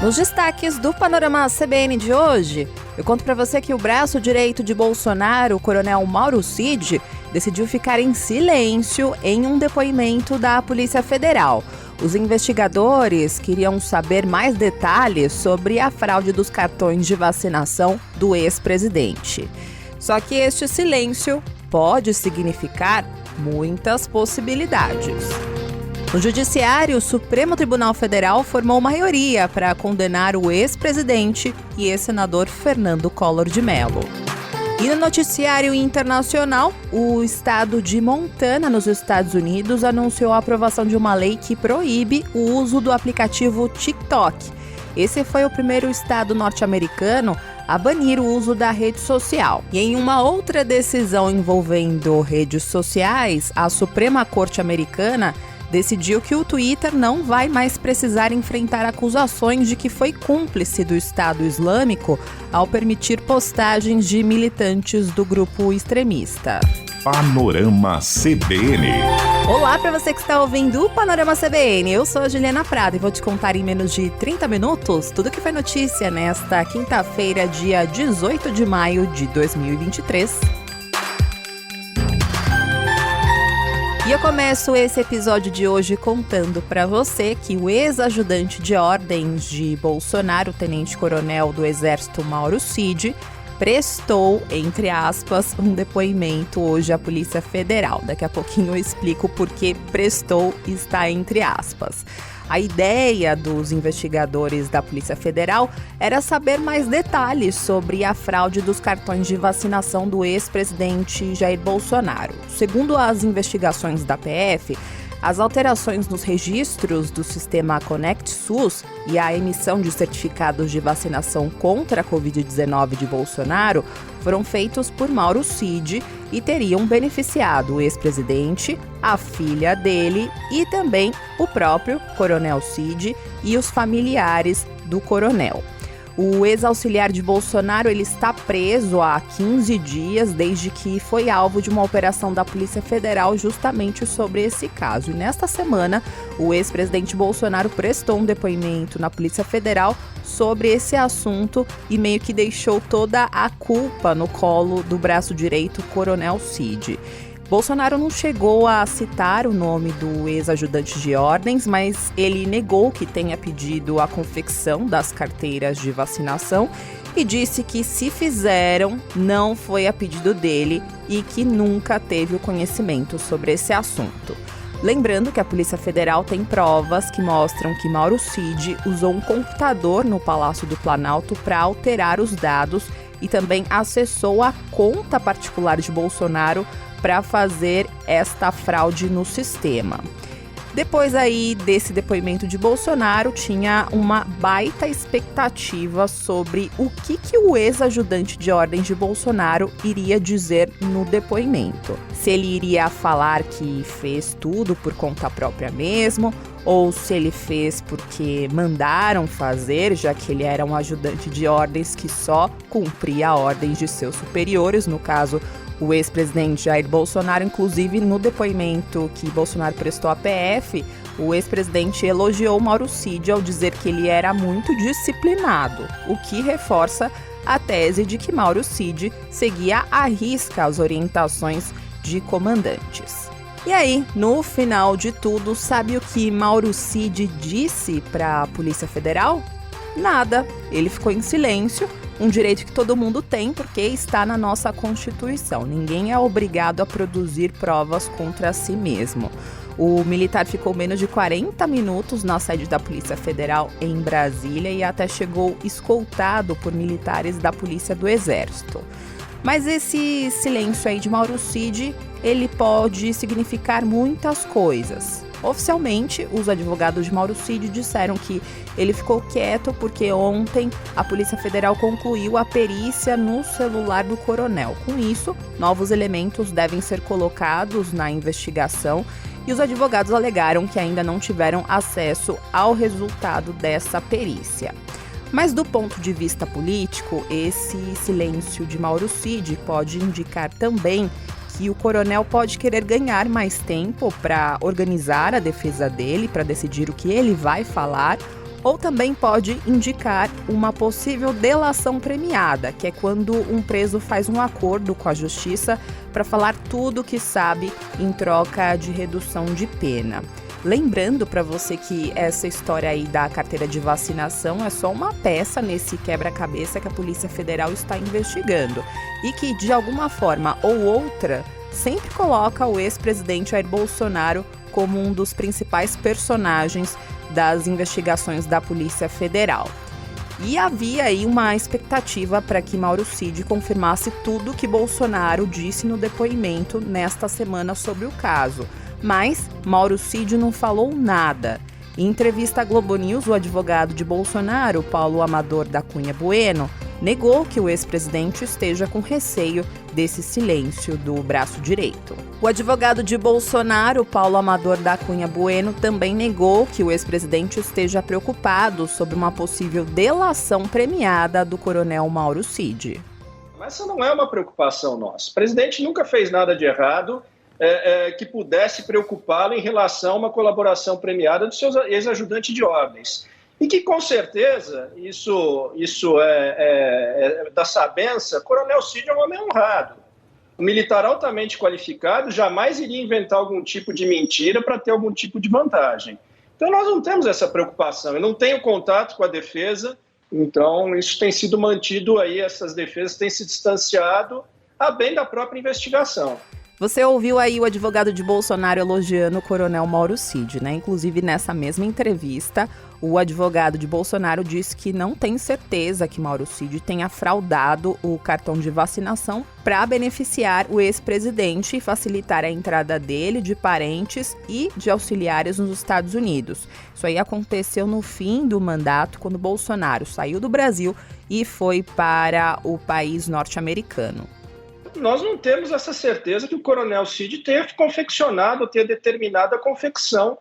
Nos destaques do Panorama CBN de hoje, eu conto para você que o braço direito de Bolsonaro, o coronel Mauro Cid, decidiu ficar em silêncio em um depoimento da Polícia Federal. Os investigadores queriam saber mais detalhes sobre a fraude dos cartões de vacinação do ex-presidente. Só que este silêncio pode significar muitas possibilidades. No Judiciário, o Supremo Tribunal Federal formou maioria para condenar o ex-presidente e ex-senador Fernando Collor de Mello. E no noticiário internacional, o estado de Montana, nos Estados Unidos, anunciou a aprovação de uma lei que proíbe o uso do aplicativo TikTok. Esse foi o primeiro estado norte-americano a banir o uso da rede social. E em uma outra decisão envolvendo redes sociais, a Suprema Corte Americana decidiu que o Twitter não vai mais precisar enfrentar acusações de que foi cúmplice do Estado Islâmico ao permitir postagens de militantes do grupo extremista. Panorama CBN. Olá para você que está ouvindo o Panorama CBN. Eu sou a Juliana Prado e vou te contar em menos de 30 minutos tudo que foi notícia nesta quinta-feira, dia 18 de maio de 2023. E eu começo esse episódio de hoje contando para você que o ex-ajudante de ordens de Bolsonaro, o tenente-coronel do Exército Mauro Cid, prestou, entre aspas, um depoimento hoje à Polícia Federal. Daqui a pouquinho eu explico por que prestou está entre aspas. A ideia dos investigadores da Polícia Federal era saber mais detalhes sobre a fraude dos cartões de vacinação do ex-presidente Jair Bolsonaro. Segundo as investigações da PF, as alterações nos registros do sistema Conect SUS e a emissão de certificados de vacinação contra a Covid-19 de Bolsonaro foram feitos por Mauro Cid e teriam beneficiado o ex-presidente, a filha dele e também o próprio Coronel Cid e os familiares do coronel. O ex-auxiliar de Bolsonaro ele está preso há 15 dias desde que foi alvo de uma operação da Polícia Federal justamente sobre esse caso. E nesta semana, o ex-presidente Bolsonaro prestou um depoimento na Polícia Federal sobre esse assunto e meio que deixou toda a culpa no colo do braço direito, Coronel Cid. Bolsonaro não chegou a citar o nome do ex-ajudante de ordens, mas ele negou que tenha pedido a confecção das carteiras de vacinação e disse que se fizeram, não foi a pedido dele e que nunca teve o conhecimento sobre esse assunto. Lembrando que a Polícia Federal tem provas que mostram que Mauro Cid usou um computador no Palácio do Planalto para alterar os dados e também acessou a conta particular de Bolsonaro para fazer esta fraude no sistema. Depois aí desse depoimento de Bolsonaro, tinha uma baita expectativa sobre o que o ex-ajudante de ordens de Bolsonaro iria dizer no depoimento. Se ele iria falar que fez tudo por conta própria mesmo, ou se ele fez porque mandaram fazer, já que ele era um ajudante de ordens que só cumpria ordens de seus superiores, no caso, o ex-presidente Jair Bolsonaro. Inclusive, no depoimento que Bolsonaro prestou à PF, o ex-presidente elogiou Mauro Cid ao dizer que ele era muito disciplinado, o que reforça a tese de que Mauro Cid seguia à risca as orientações de comandantes. E aí, no final de tudo, sabe o que Mauro Cid disse para a Polícia Federal? Nada, ele ficou em silêncio. Um direito que todo mundo tem porque está na nossa Constituição. Ninguém é obrigado a produzir provas contra si mesmo. O militar ficou menos de 40 minutos na sede da Polícia Federal em Brasília e até chegou escoltado por militares da Polícia do Exército. Mas esse silêncio aí de Mauro Cid, ele pode significar muitas coisas. Oficialmente, os advogados de Mauro Cid disseram que ele ficou quieto porque ontem a Polícia Federal concluiu a perícia no celular do coronel. Com isso, novos elementos devem ser colocados na investigação e os advogados alegaram que ainda não tiveram acesso ao resultado dessa perícia. Mas do ponto de vista político, esse silêncio de Mauro Cid pode indicar também que o coronel pode querer ganhar mais tempo para organizar a defesa dele, para decidir o que ele vai falar, ou também pode indicar uma possível delação premiada, que é quando um preso faz um acordo com a justiça para falar tudo o que sabe em troca de redução de pena. Lembrando para você que essa história aí da carteira de vacinação é só uma peça nesse quebra-cabeça que a Polícia Federal está investigando e que, de alguma forma ou outra, sempre coloca o ex-presidente Jair Bolsonaro como um dos principais personagens das investigações da Polícia Federal. E havia aí uma expectativa para que Mauro Cid confirmasse tudo que Bolsonaro disse no depoimento nesta semana sobre o caso. Mas Mauro Cid não falou nada. Em entrevista à Globo News, o advogado de Bolsonaro, Paulo Amador da Cunha Bueno, negou que o ex-presidente esteja com receio desse silêncio do braço direito. O advogado de Bolsonaro, Paulo Amador da Cunha Bueno, também negou que o ex-presidente esteja preocupado sobre uma possível delação premiada do coronel Mauro Cid. Mas essa não é uma preocupação nossa. O presidente nunca fez nada de errado que pudesse preocupá-lo em relação a uma colaboração premiada do seu ex-ajudante de ordens. E que, com certeza, isso é da sabença, Coronel Cid é um homem honrado. Um militar altamente qualificado jamais iria inventar algum tipo de mentira para ter algum tipo de vantagem. Então, nós não temos essa preocupação. Eu não tenho contato com a defesa, então isso tem sido mantido aí, essas defesas têm se distanciado a bem da própria investigação. Você ouviu aí o advogado de Bolsonaro elogiando o coronel Mauro Cid, né? Inclusive, nessa mesma entrevista, o advogado de Bolsonaro disse que não tem certeza que Mauro Cid tenha fraudado o cartão de vacinação para beneficiar o ex-presidente e facilitar a entrada dele, de parentes e de auxiliares nos Estados Unidos. Isso aí aconteceu no fim do mandato, quando Bolsonaro saiu do Brasil e foi para o país norte-americano. Nós não temos essa certeza que o coronel Cid tenha confeccionado ou tenha determinado a confecção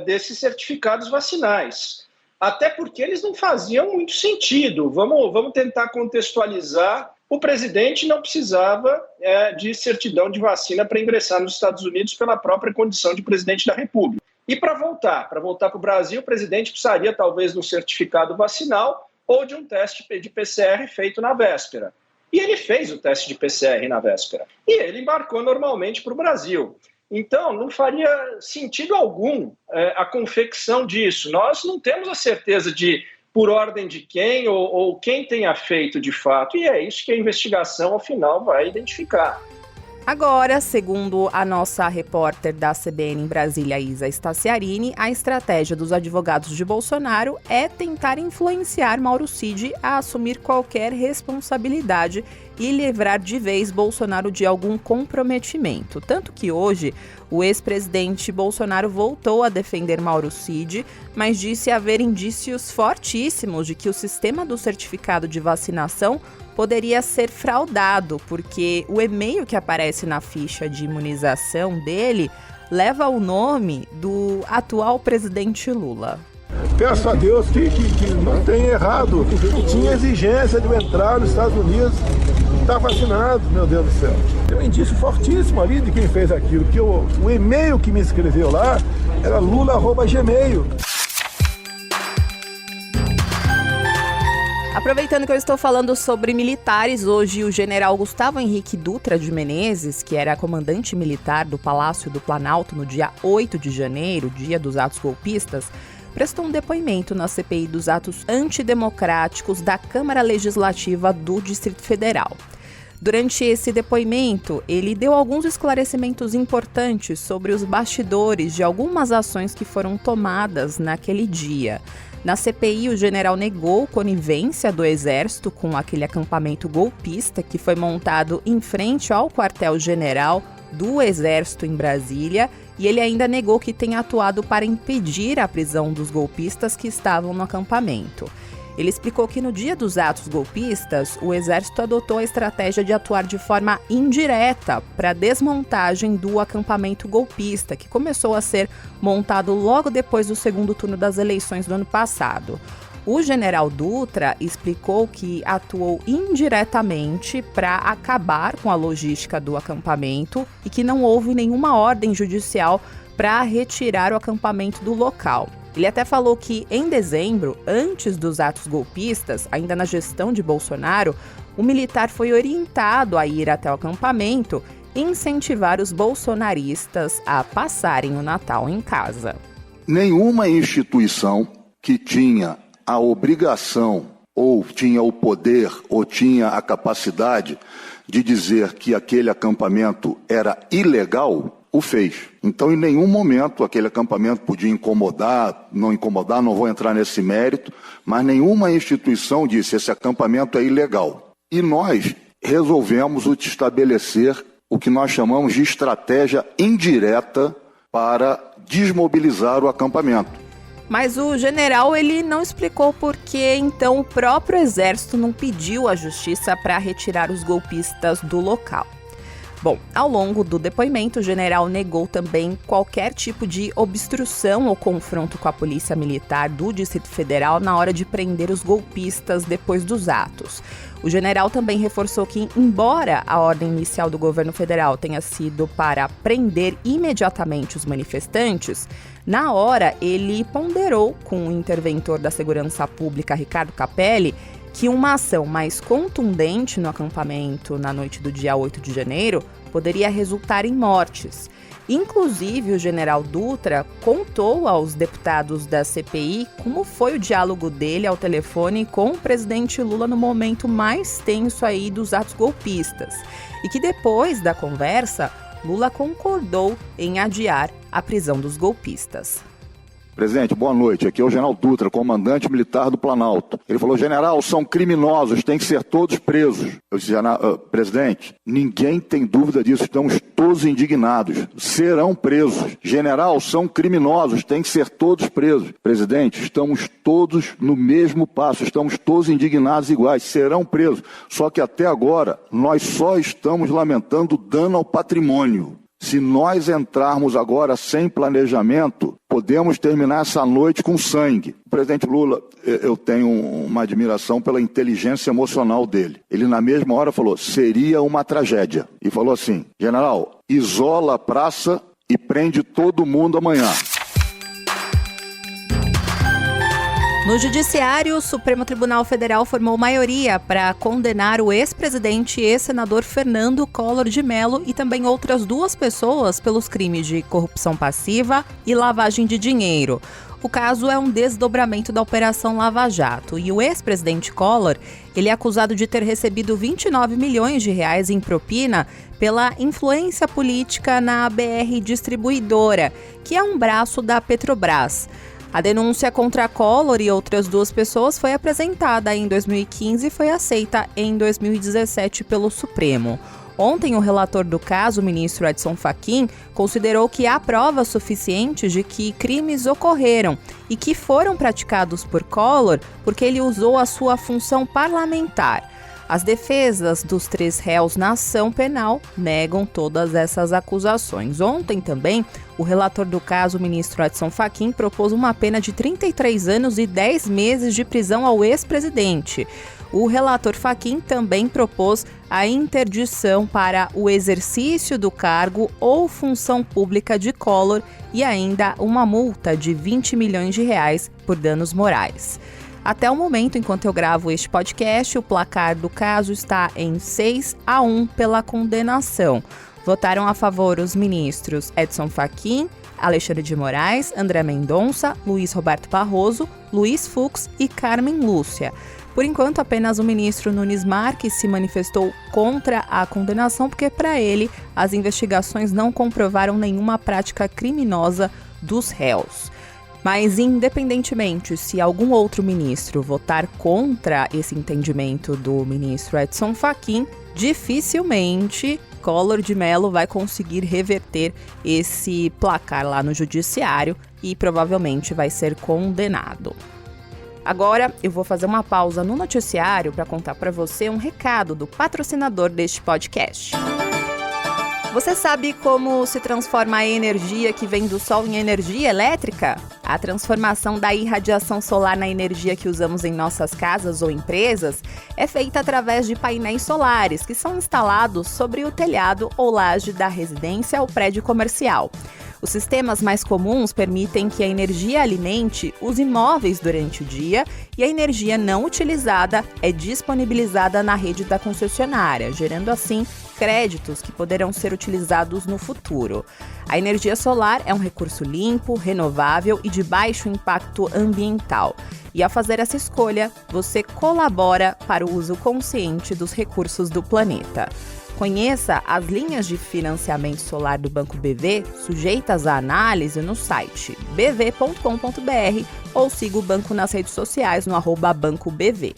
desses certificados vacinais. Até porque eles não faziam muito sentido. Vamos tentar contextualizar. O presidente não precisava de certidão de vacina para ingressar nos Estados Unidos pela própria condição de presidente da República. E para voltar para o Brasil, o presidente precisaria talvez de um certificado vacinal ou de um teste de PCR feito na véspera. E ele fez o teste de PCR na véspera. E ele embarcou normalmente para o Brasil. Então, não faria sentido algum a confecção disso. Nós não temos a certeza de por ordem de quem ou quem tenha feito de fato. E é isso que a investigação, ao final, vai identificar. Agora, segundo a nossa repórter da CBN em Brasília, Isa Staciarini, a estratégia dos advogados de Bolsonaro é tentar influenciar Mauro Cid a assumir qualquer responsabilidade e livrar de vez Bolsonaro de algum comprometimento. Tanto que hoje o ex-presidente Bolsonaro voltou a defender Mauro Cid, mas disse haver indícios fortíssimos de que o sistema do certificado de vacinação poderia ser fraudado, porque o e-mail que aparece na ficha de imunização dele leva o nome do atual presidente Lula. Peço a Deus que não tenha errado, que tinha exigência de eu entrar nos Estados Unidos, estar vacinado, meu Deus do céu. Tem um indício fortíssimo ali de quem fez aquilo, porque o e-mail que me escreveu lá era lula@gmail. Aproveitando que eu estou falando sobre militares, hoje o general Gustavo Henrique Dutra de Menezes, que era comandante militar do Palácio do Planalto no dia 8 de janeiro, dia dos atos golpistas, prestou um depoimento na CPI dos atos antidemocráticos da Câmara Legislativa do Distrito Federal. Durante esse depoimento, ele deu alguns esclarecimentos importantes sobre os bastidores de algumas ações que foram tomadas naquele dia. Na CPI, o general negou conivência do Exército com aquele acampamento golpista que foi montado em frente ao quartel-general do Exército em Brasília, e ele ainda negou que tenha atuado para impedir a prisão dos golpistas que estavam no acampamento. Ele explicou que no dia dos atos golpistas, o Exército adotou a estratégia de atuar de forma indireta para a desmontagem do acampamento golpista, que começou a ser montado logo depois do segundo turno das eleições do ano passado. O general Dutra explicou que atuou indiretamente para acabar com a logística do acampamento e que não houve nenhuma ordem judicial para retirar o acampamento do local. Ele até falou que, em dezembro, antes dos atos golpistas, ainda na gestão de Bolsonaro, o militar foi orientado a ir até o acampamento e incentivar os bolsonaristas a passarem o Natal em casa. Nenhuma instituição que tinha a obrigação, ou tinha o poder, ou tinha a capacidade de dizer que aquele acampamento era ilegal, o fez. Então, em nenhum momento, aquele acampamento podia incomodar, não vou entrar nesse mérito, mas nenhuma instituição disse esse acampamento é ilegal. E nós resolvemos estabelecer o que nós chamamos de estratégia indireta para desmobilizar o acampamento. Mas o general ele não explicou por que, então, o próprio exército não pediu à justiça para retirar os golpistas do local. Bom, ao longo do depoimento, o general negou também qualquer tipo de obstrução ou confronto com a polícia militar do Distrito Federal na hora de prender os golpistas depois dos atos. O general também reforçou que, embora a ordem inicial do governo federal tenha sido para prender imediatamente os manifestantes, na hora ele ponderou com o interventor da Segurança Pública, Ricardo Capelli, que uma ação mais contundente no acampamento na noite do dia 8 de janeiro poderia resultar em mortes. Inclusive, o general Dutra contou aos deputados da CPI como foi o diálogo dele ao telefone com o presidente Lula no momento mais tenso aí dos atos golpistas. E que depois da conversa, Lula concordou em adiar a prisão dos golpistas. Presidente, boa noite. Aqui é o general Dutra, comandante militar do Planalto. Ele falou, general, são criminosos, têm que ser todos presos. Eu disse, presidente, ninguém tem dúvida disso, estamos todos indignados. Serão presos. General, são criminosos, têm que ser todos presos. Presidente, estamos todos no mesmo passo, estamos todos indignados iguais, serão presos. Só que até agora, nós só estamos lamentando dano ao patrimônio. Se nós entrarmos agora sem planejamento, podemos terminar essa noite com sangue. O presidente Lula, eu tenho uma admiração pela inteligência emocional dele. Ele na mesma hora falou, seria uma tragédia. E falou assim, general, isola a praça e prende todo mundo amanhã. No Judiciário, o Supremo Tribunal Federal formou maioria para condenar o ex-presidente e ex-senador Fernando Collor de Mello e também outras 2 pessoas pelos crimes de corrupção passiva e lavagem de dinheiro. O caso é um desdobramento da Operação Lava Jato e o ex-presidente Collor, ele é acusado de ter recebido 29 milhões de reais em propina pela influência política na BR Distribuidora, que é um braço da Petrobras. A denúncia contra Collor e outras 2 pessoas foi apresentada em 2015 e foi aceita em 2017 pelo Supremo. Ontem, o relator do caso, o ministro Edson Fachin, considerou que há provas suficientes de que crimes ocorreram e que foram praticados por Collor porque ele usou a sua função parlamentar. As defesas dos 3 réus na ação penal negam todas essas acusações. Ontem também, o relator do caso, o ministro Edson Fachin, propôs uma pena de 33 anos e 10 meses de prisão ao ex-presidente. O relator Fachin também propôs a interdição para o exercício do cargo ou função pública de Collor e ainda uma multa de 20 milhões de reais por danos morais. Até o momento, enquanto eu gravo este podcast, o placar do caso está em 6-1 pela condenação. Votaram a favor os ministros Edson Fachin, Alexandre de Moraes, André Mendonça, Luiz Roberto Barroso, Luiz Fux e Carmen Lúcia. Por enquanto, apenas o ministro Nunes Marques se manifestou contra a condenação, porque, para ele, as investigações não comprovaram nenhuma prática criminosa dos réus. Mas, independentemente se algum outro ministro votar contra esse entendimento do ministro Edson Fachin, dificilmente Collor de Mello vai conseguir reverter esse placar lá no Judiciário e provavelmente vai ser condenado. Agora, eu vou fazer uma pausa no noticiário para contar para você um recado do patrocinador deste podcast. Você sabe como se transforma a energia que vem do sol em energia elétrica? A transformação da irradiação solar na energia que usamos em nossas casas ou empresas é feita através de painéis solares que são instalados sobre o telhado ou laje da residência ou prédio comercial. Os sistemas mais comuns permitem que a energia alimente os imóveis durante o dia e a energia não utilizada é disponibilizada na rede da concessionária, gerando assim créditos que poderão ser utilizados no futuro. A energia solar é um recurso limpo, renovável e de baixo impacto ambiental. E ao fazer essa escolha, você colabora para o uso consciente dos recursos do planeta. Conheça as linhas de financiamento solar do Banco BV, sujeitas à análise no site bv.com.br ou siga o banco nas redes sociais no @BancoBV.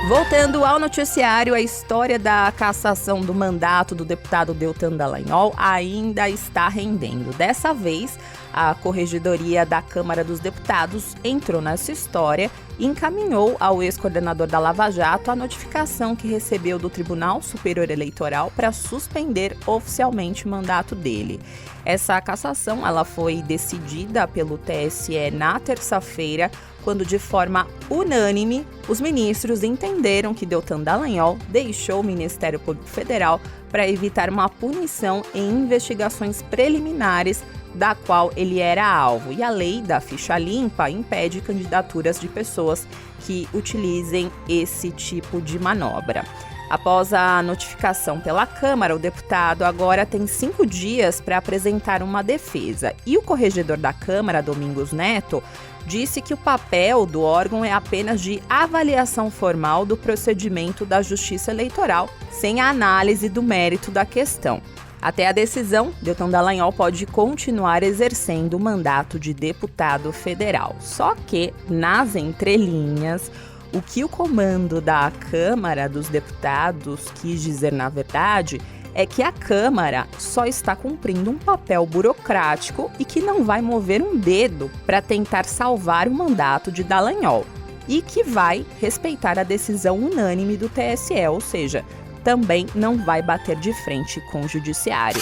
Voltando ao noticiário, a história da cassação do mandato do deputado Deltan Dallagnol ainda está rendendo. Dessa vez, a Corregedoria da Câmara dos Deputados entrou nessa história e encaminhou ao ex-coordenador da Lava Jato a notificação que recebeu do Tribunal Superior Eleitoral para suspender oficialmente o mandato dele. Essa cassação ela foi decidida pelo TSE na terça-feira, quando de forma unânime os ministros entenderam que Deltan Dallagnol deixou o Ministério Público Federal para evitar uma punição em investigações preliminares da qual ele era alvo. E a lei da ficha limpa impede candidaturas de pessoas que utilizem esse tipo de manobra. Após a notificação pela Câmara, o deputado agora tem 5 dias para apresentar uma defesa. E o corregedor da Câmara, Domingos Neto, disse que o papel do órgão é apenas de avaliação formal do procedimento da Justiça Eleitoral, sem a análise do mérito da questão. Até a decisão, Deltan Dallagnol pode continuar exercendo o mandato de deputado federal. Só que, nas entrelinhas, o que o comando da Câmara dos Deputados quis dizer, na verdade, é que a Câmara só está cumprindo um papel burocrático e que não vai mover um dedo para tentar salvar o mandato de Dallagnol e que vai respeitar a decisão unânime do TSE, ou seja, também não vai bater de frente com o judiciário.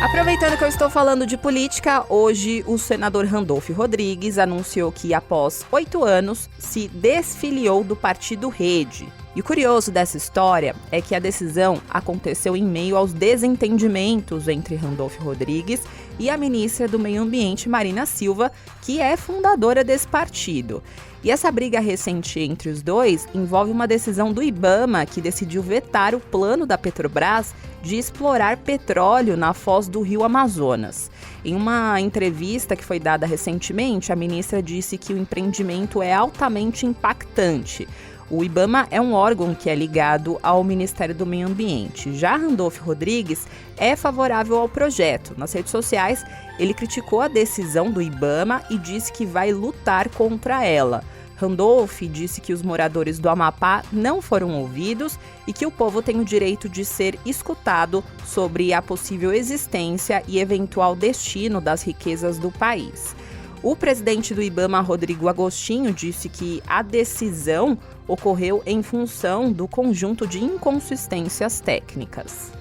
Aproveitando que eu estou falando de política, hoje o senador Randolph Rodrigues anunciou que, após 8 anos, se desfiliou do partido Rede. E o curioso dessa história é que a decisão aconteceu em meio aos desentendimentos entre Randolph Rodrigues e a ministra do Meio Ambiente, Marina Silva, que é fundadora desse partido. E essa briga recente entre os dois envolve uma decisão do IBAMA, que decidiu vetar o plano da Petrobras de explorar petróleo na foz do Rio Amazonas. Em uma entrevista que foi dada recentemente, a ministra disse que o empreendimento é altamente impactante. O IBAMA é um órgão que é ligado ao Ministério do Meio Ambiente. Já Randolph Rodrigues é favorável ao projeto. Nas redes sociais, ele criticou a decisão do IBAMA e disse que vai lutar contra ela. Randolph disse que os moradores do Amapá não foram ouvidos e que o povo tem o direito de ser escutado sobre a possível existência e eventual destino das riquezas do país. O presidente do IBAMA, Rodrigo Agostinho, disse que a decisão ocorreu em função do conjunto de inconsistências técnicas.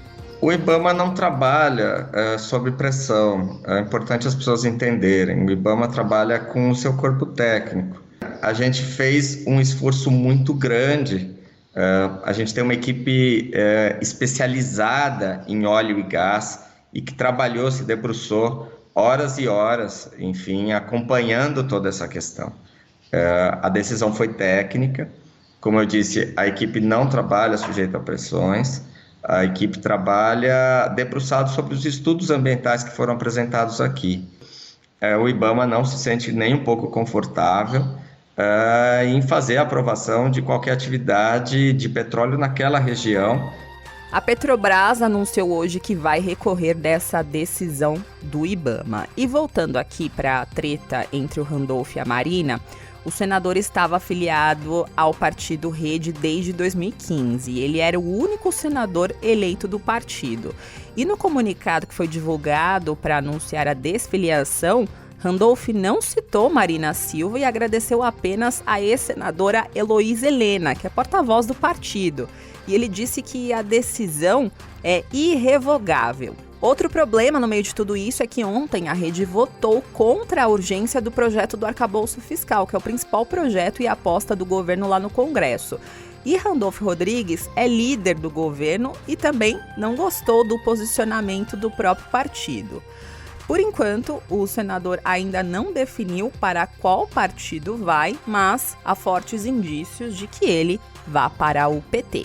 O IBAMA não trabalha sob pressão, é importante as pessoas entenderem. O IBAMA trabalha com o seu corpo técnico. A gente fez um esforço muito grande, a gente tem uma equipe especializada em óleo e gás e que trabalhou, se debruçou horas e horas, enfim, acompanhando toda essa questão. A decisão foi técnica, como eu disse, a equipe não trabalha sujeita a pressões, a equipe trabalha debruçado sobre os estudos ambientais que foram apresentados aqui. O IBAMA não se sente nem um pouco confortável em fazer a aprovação de qualquer atividade de petróleo naquela região. A Petrobras anunciou hoje que vai recorrer dessa decisão do IBAMA. E voltando aqui para a treta entre o Randolph e a Marina, o senador estava afiliado ao partido Rede desde 2015. Ele era o único senador eleito do partido. E no comunicado que foi divulgado para anunciar a desfiliação, Randolph não citou Marina Silva e agradeceu apenas a ex-senadora Heloísa Helena, que é porta-voz do partido. E ele disse que a decisão é irrevogável. Outro problema no meio de tudo isso é que ontem a Rede votou contra a urgência do projeto do arcabouço fiscal, que é o principal projeto e aposta do governo lá no Congresso. E Randolfo Rodrigues é líder do governo e também não gostou do posicionamento do próprio partido. Por enquanto, o senador ainda não definiu para qual partido vai, mas há fortes indícios de que ele vá para o PT.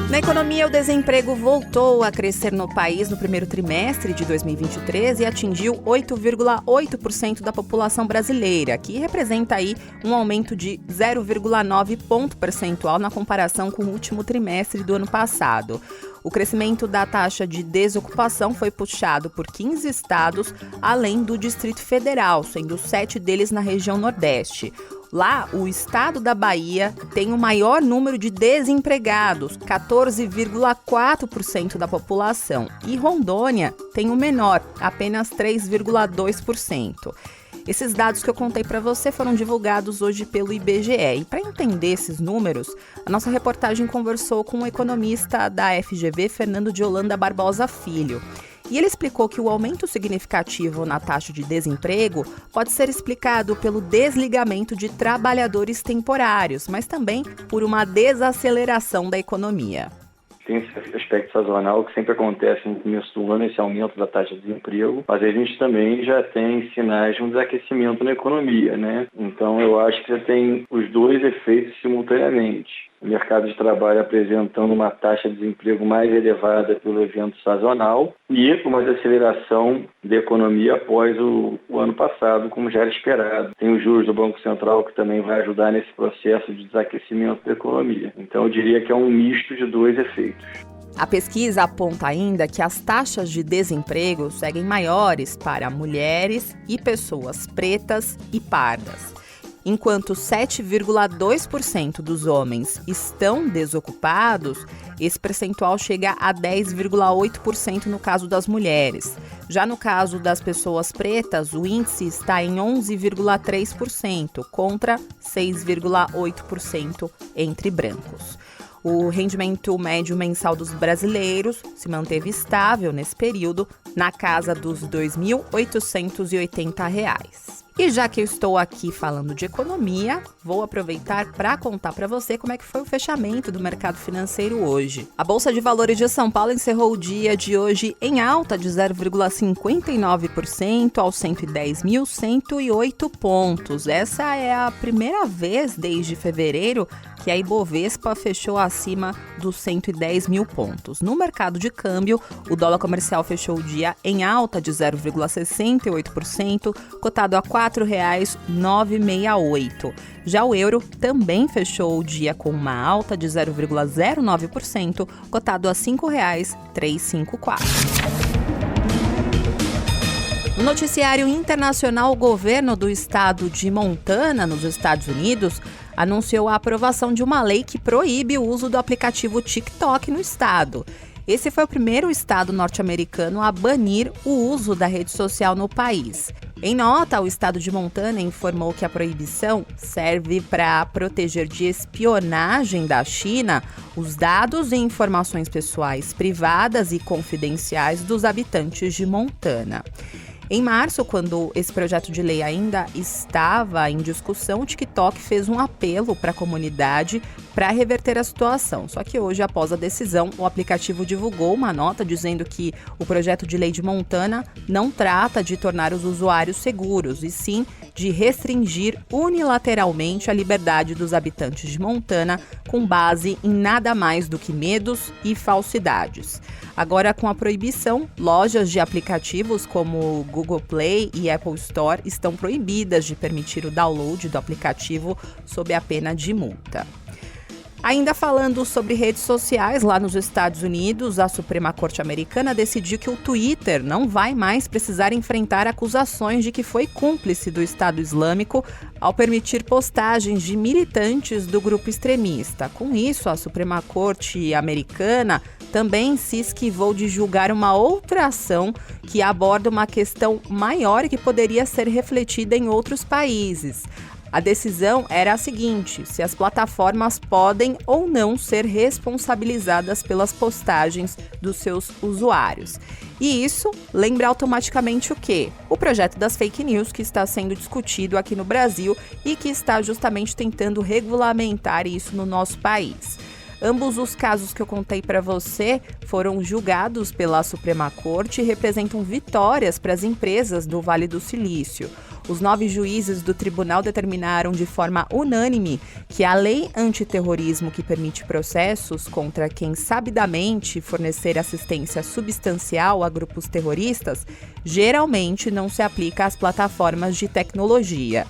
Na economia, o desemprego voltou a crescer no país no primeiro trimestre de 2023 e atingiu 8,8% da população brasileira, que representa aí um aumento de 0,9 ponto percentual na comparação com o último trimestre do ano passado. O crescimento da taxa de desocupação foi puxado por 15 estados, além do Distrito Federal, sendo 7 deles na região Nordeste. Lá, o estado da Bahia tem o maior número de desempregados, 14,4% da população, e Rondônia tem o menor, apenas 3,2%. Esses dados que eu contei para você foram divulgados hoje pelo IBGE. E para entender esses números, a nossa reportagem conversou com o economista da FGV, Fernando de Holanda Barbosa Filho. E ele explicou que o aumento significativo na taxa de desemprego pode ser explicado pelo desligamento de trabalhadores temporários, mas também por uma desaceleração da economia. Tem esse aspecto sazonal que sempre acontece no começo do ano, esse aumento da taxa de desemprego, mas a gente também já tem sinais de um desaquecimento na economia, né? Então eu acho que já tem os dois efeitos simultaneamente. O mercado de trabalho apresentando uma taxa de desemprego mais elevada pelo evento sazonal e uma desaceleração da economia após o ano passado, como já era esperado. Tem os juros do Banco Central que também vai ajudar nesse processo de desaquecimento da economia. Então eu diria que é um misto de dois efeitos. A pesquisa aponta ainda que as taxas de desemprego seguem maiores para mulheres e pessoas pretas e pardas. Enquanto 7,2% dos homens estão desocupados, esse percentual chega a 10,8% no caso das mulheres. Já no caso das pessoas pretas, o índice está em 11,3% contra 6,8% entre brancos. O rendimento médio mensal dos brasileiros se manteve estável nesse período, na casa dos R$ 2.880. E já que eu estou aqui falando de economia, vou aproveitar para contar para você como é que foi o fechamento do mercado financeiro hoje. A Bolsa de Valores de São Paulo encerrou o dia de hoje em alta de 0,59% aos 110.108 pontos. Essa é a primeira vez desde fevereiro que a Ibovespa fechou acima dos 110 mil pontos. No mercado de câmbio, o dólar comercial fechou o dia em alta de 0,68%, cotado a R$ 4,968. Já o euro também fechou o dia com uma alta de 0,09%, cotado a R$ 5,354. No noticiário internacional, o governo do estado de Montana, nos Estados Unidos, anunciou a aprovação de uma lei que proíbe o uso do aplicativo TikTok no estado. Esse foi o primeiro estado norte-americano a banir o uso da rede social no país. Em nota, o estado de Montana informou que a proibição serve para proteger de espionagem da China os dados e informações pessoais privadas e confidenciais dos habitantes de Montana. Em março, quando esse projeto de lei ainda estava em discussão, o TikTok fez um apelo para a comunidade para reverter a situação. Só que hoje, após a decisão, o aplicativo divulgou uma nota dizendo que o projeto de lei de Montana não trata de tornar os usuários seguros, e sim de restringir unilateralmente a liberdade dos habitantes de Montana com base em nada mais do que medos e falsidades. Agora, com a proibição, lojas de aplicativos como Google Play e Apple Store estão proibidas de permitir o download do aplicativo sob a pena de multa. Ainda falando sobre redes sociais, lá nos Estados Unidos, a Suprema Corte Americana decidiu que o Twitter não vai mais precisar enfrentar acusações de que foi cúmplice do Estado Islâmico ao permitir postagens de militantes do grupo extremista. Com isso, a Suprema Corte Americana também se esquivou de julgar uma outra ação que aborda uma questão maior e que poderia ser refletida em outros países. A decisão era a seguinte: se as plataformas podem ou não ser responsabilizadas pelas postagens dos seus usuários. E isso lembra automaticamente o quê? O projeto das fake news que está sendo discutido aqui no Brasil e que está justamente tentando regulamentar isso no nosso país. Ambos os casos que eu contei para você foram julgados pela Suprema Corte e representam vitórias para as empresas do Vale do Silício. Os 9 juízes do tribunal determinaram de forma unânime que a lei antiterrorismo que permite processos contra quem sabidamente fornecer assistência substancial a grupos terroristas geralmente não se aplica às plataformas de tecnologia.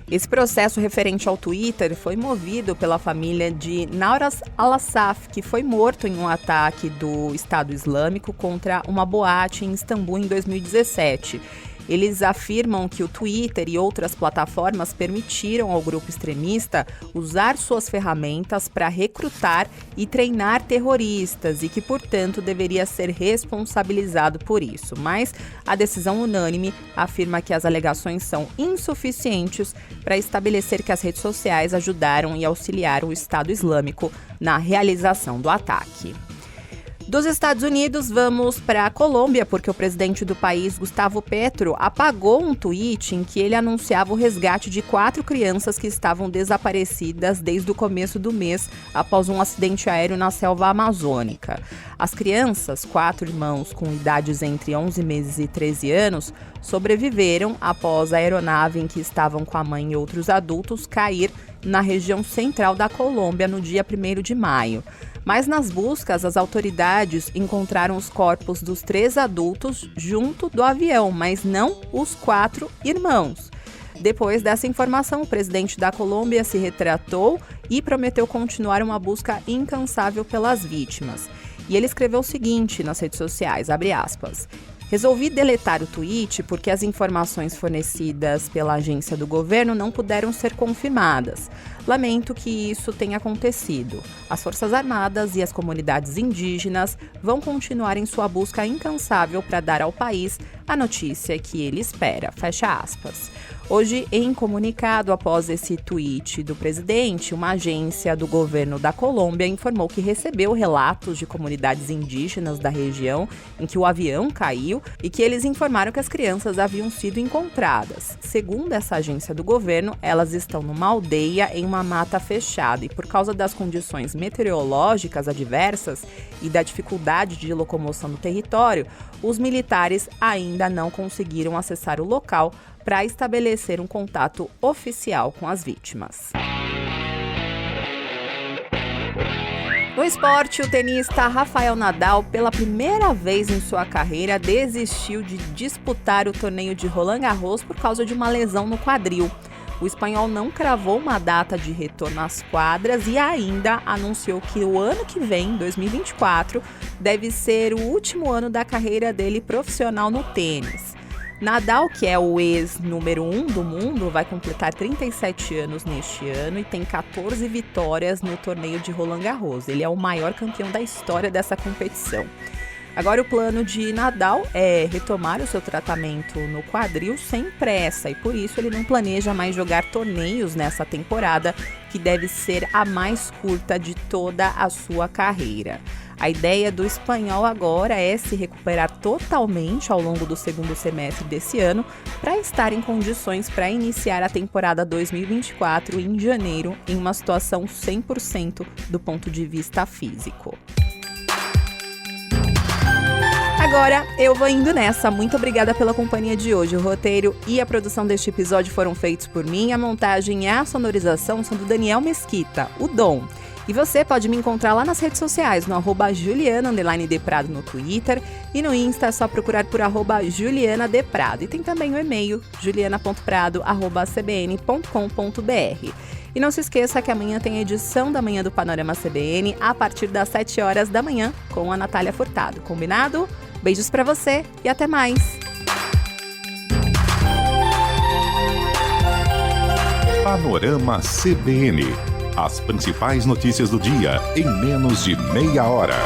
Esse processo referente ao Twitter foi movido pela família de Nauras Al-Assaf, que foi morto em um ataque do Estado Islâmico contra uma boate em Istambul em 2017. Eles afirmam que o Twitter e outras plataformas permitiram ao grupo extremista usar suas ferramentas para recrutar e treinar terroristas e que, portanto, deveria ser responsabilizado por isso. Mas a decisão unânime afirma que as alegações são insuficientes para estabelecer que as redes sociais ajudaram e auxiliaram o Estado Islâmico na realização do ataque. Dos Estados Unidos, vamos para a Colômbia, porque o presidente do país, Gustavo Petro, apagou um tweet em que ele anunciava o resgate de 4 crianças que estavam desaparecidas desde o começo do mês, após um acidente aéreo na selva amazônica. As crianças, 4 irmãos com idades entre 11 meses e 13 anos, sobreviveram após a aeronave em que estavam com a mãe e outros adultos cair na região central da Colômbia no dia 1º de maio. Mas nas buscas, as autoridades encontraram os corpos dos 3 adultos junto do avião, mas não os 4 irmãos. Depois dessa informação, o presidente da Colômbia se retratou e prometeu continuar uma busca incansável pelas vítimas. E ele escreveu o seguinte nas redes sociais, abre aspas: resolvi deletar o tweet porque as informações fornecidas pela agência do governo não puderam ser confirmadas. Lamento que isso tenha acontecido. As Forças Armadas e as comunidades indígenas vão continuar em sua busca incansável para dar ao país a notícia que ele espera. Fecha aspas. Hoje, em comunicado após esse tweet do presidente, uma agência do governo da Colômbia informou que recebeu relatos de comunidades indígenas da região em que o avião caiu e que eles informaram que as crianças haviam sido encontradas. Segundo essa agência do governo, elas estão numa aldeia em uma mata fechada e, por causa das condições meteorológicas adversas e da dificuldade de locomoção no território, os militares ainda não conseguiram acessar o local para estabelecer um contato oficial com as vítimas. No esporte, o tenista Rafael Nadal, pela primeira vez em sua carreira, desistiu de disputar o torneio de Roland Garros por causa de uma lesão no quadril. O espanhol não cravou uma data de retorno às quadras e ainda anunciou que o ano que vem, 2024, deve ser o último ano da carreira dele profissional no tênis. Nadal, que é o ex-número 1 do mundo, vai completar 37 anos neste ano e tem 14 vitórias no torneio de Roland Garros. Ele é o maior campeão da história dessa competição. Agora o plano de Nadal é retomar o seu tratamento no quadril sem pressa e por isso ele não planeja mais jogar torneios nessa temporada, que deve ser a mais curta de toda a sua carreira. A ideia do espanhol agora é se recuperar totalmente ao longo do segundo semestre desse ano para estar em condições para iniciar a temporada 2024 em janeiro em uma situação 100% do ponto de vista físico. Agora eu vou indo nessa. Muito obrigada pela companhia de hoje. O roteiro e a produção deste episódio foram feitos por mim. A montagem e a sonorização são do Daniel Mesquita, o Dom. E você pode me encontrar lá nas redes sociais, no @Juliana_Deprado no Twitter e no Insta é só procurar por @JulianaDeprado. E tem também o e-mail juliana.prado@cbn.com.br. E não se esqueça que amanhã tem a edição da Manhã do Panorama CBN a partir das 7 horas da manhã com a Natália Furtado. Combinado? Beijos pra você e até mais! Panorama CBN. As principais notícias do dia em menos de meia hora.